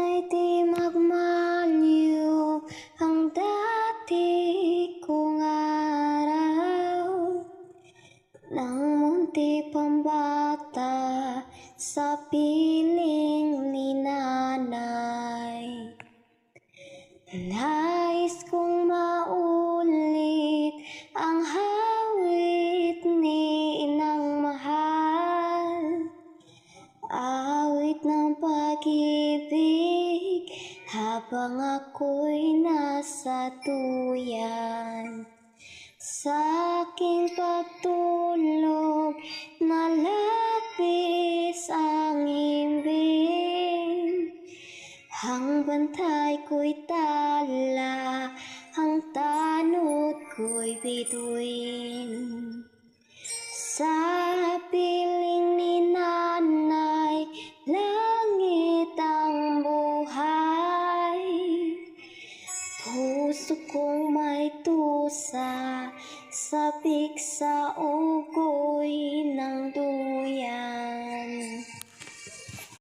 Ay di magmaliw ang dati kong araw, nang munti pang bata sa piling ni nanay. Nais kong maulit ang hawit ni inang mahal, awit ng pag-ibig habang ako'y nasa duyan. Sa aking pagtulog nalapis ang imbing, ang bantay ko'y tala, ang tanod ko'y bituin. Sa piling ni nanay, langit ang buhay. Puso kong may tusa, sabik sa ugo'y